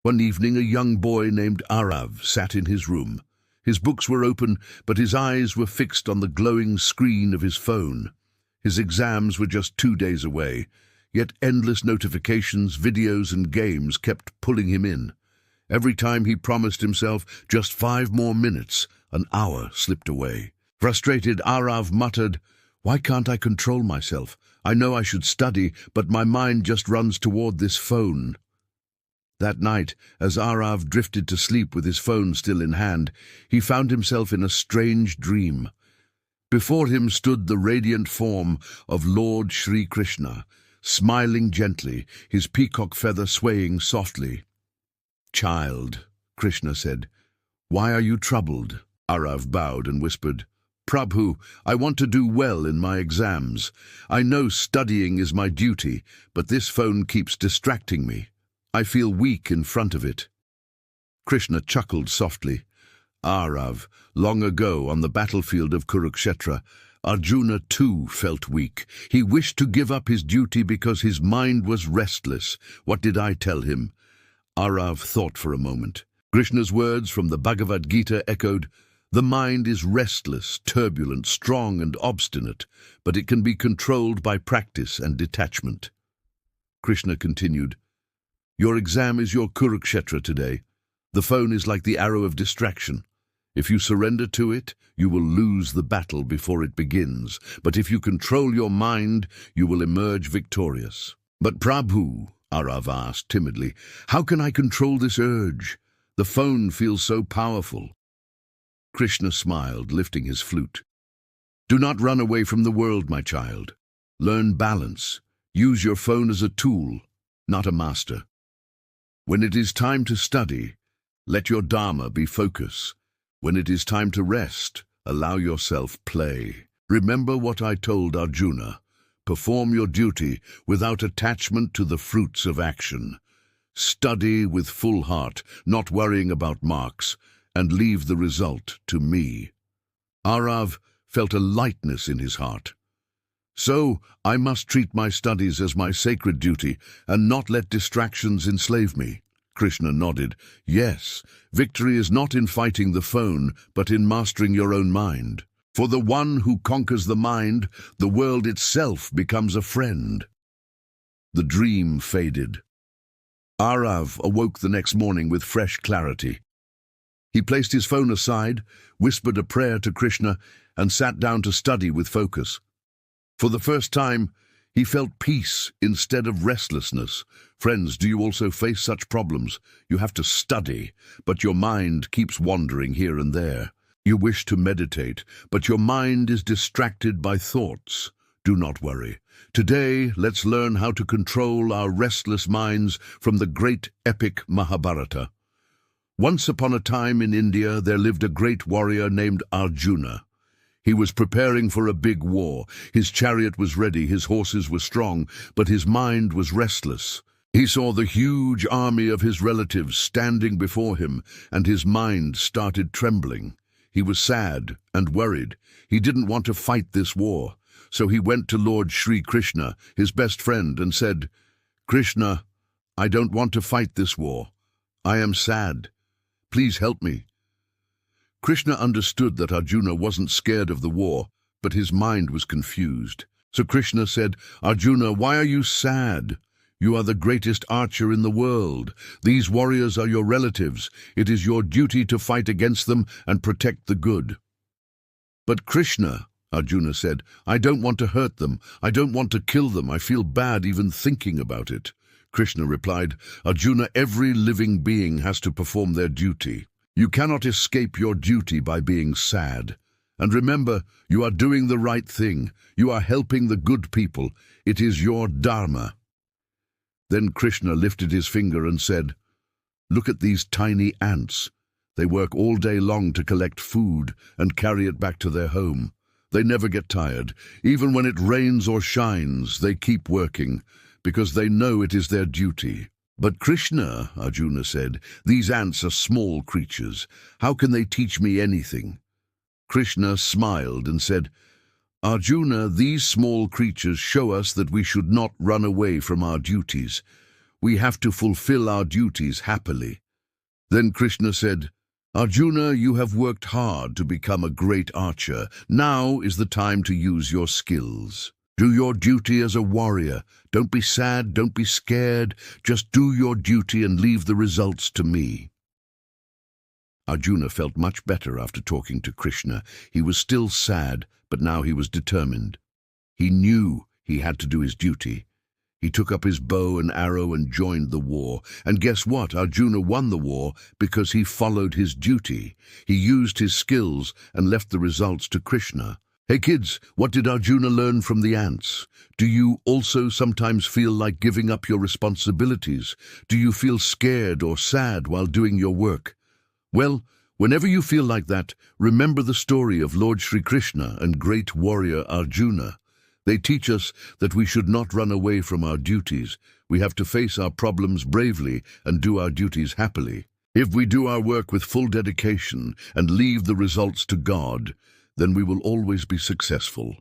One evening, a young boy named Arav sat in his room. His books were open, but his eyes were fixed on the glowing screen of his phone. His exams were just 2 days away, yet endless notifications, videos, and games kept pulling him in. Every time he promised himself just 5 more minutes, an hour slipped away. Frustrated, Arav muttered, "Why can't I control myself? I know I should study, but my mind just runs toward this phone." That night, as Arav drifted to sleep with his phone still in hand, he found himself in a strange dream. Before him stood the radiant form of Lord Shri Krishna, smiling gently, his peacock feather swaying softly. "Child," Krishna said, "why are you troubled?" Arav bowed and whispered, "Prabhu, I want to do well in my exams. I know studying is my duty, but this phone keeps distracting me. I feel weak in front of it." Krishna chuckled softly. "Arav, long ago on the battlefield of Kurukshetra, Arjuna too felt weak. He wished to give up his duty because his mind was restless. What did I tell him?" Arav thought for a moment. Krishna's words from the Bhagavad Gita echoed, "The mind is restless, turbulent, strong and obstinate, but it can be controlled by practice and detachment." Krishna continued, "Your exam is your Kurukshetra today. The phone is like the arrow of distraction. If you surrender to it, you will lose the battle before it begins. But if you control your mind, you will emerge victorious." "But Prabhu," Arav asked timidly, "how can I control this urge? The phone feels so powerful." Krishna smiled, lifting his flute. "Do not run away from the world, my child. Learn balance. Use your phone as a tool, not a master. When it is time to study, let your dharma be focus. When it is time to rest, allow yourself play. Remember what I told Arjuna. Perform your duty without attachment to the fruits of action. Study with full heart, not worrying about marks, and leave the result to me." Arav felt a lightness in his heart. "So, I must treat my studies as my sacred duty and not let distractions enslave me." Krishna nodded. "Yes, victory is not in fighting the phone, but in mastering your own mind. For the one who conquers the mind, the world itself becomes a friend." The dream faded. Arav awoke the next morning with fresh clarity. He placed his phone aside, whispered a prayer to Krishna, and sat down to study with focus. For the first time, he felt peace instead of restlessness. Friends, do you also face such problems? You have to study, but your mind keeps wandering here and there. You wish to meditate, but your mind is distracted by thoughts. Do not worry. Today, let's learn how to control our restless minds from the great epic Mahabharata. Once upon a time in India, there lived a great warrior named Arjuna. He was preparing for a big war. His chariot was ready, his horses were strong, but his mind was restless. He saw the huge army of his relatives standing before him, and his mind started trembling. He was sad and worried. He didn't want to fight this war. So he went to Lord Shri Krishna, his best friend, and said, "Krishna, I don't want to fight this war. I am sad. Please help me." Krishna understood that Arjuna wasn't scared of the war, but his mind was confused. So Krishna said, "Arjuna, why are you sad? You are the greatest archer in the world. These warriors are your relatives. It is your duty to fight against them and protect the good." "But Krishna," Arjuna said, "I don't want to hurt them. I don't want to kill them. I feel bad even thinking about it." Krishna replied, "Arjuna, every living being has to perform their duty. You cannot escape your duty by being sad. And remember, you are doing the right thing. You are helping the good people. It is your dharma." Then Krishna lifted his finger and said, "Look at these tiny ants. They work all day long to collect food and carry it back to their home. They never get tired. Even when it rains or shines, they keep working, because they know it is their duty." "But Krishna," Arjuna said, "these ants are small creatures. How can they teach me anything?" Krishna smiled and said, "Arjuna, these small creatures show us that we should not run away from our duties. We have to fulfill our duties happily. Then Krishna said, Arjuna, you have worked hard to become a great archer. Now is the time to use your skills. Do your duty as a warrior. Don't be sad, don't be scared. Just do your duty and leave the results to me. Arjuna felt much better after talking to Krishna. He was still sad, but now he was determined. He knew he had to do his duty. He took up his bow and arrow and joined the war. And guess what? Arjuna won the war because he followed his duty. He used his skills and left the results to Krishna. Hey kids, what did Arjuna learn from the ants? Do you also sometimes feel like giving up your responsibilities? Do you feel scared or sad while doing your work? Well, whenever you feel like that, remember the story of Lord Shri Krishna and great warrior Arjuna. They teach us that we should not run away from our duties. We have to face our problems bravely and do our duties happily. If we do our work with full dedication and leave the results to God, then we will always be successful.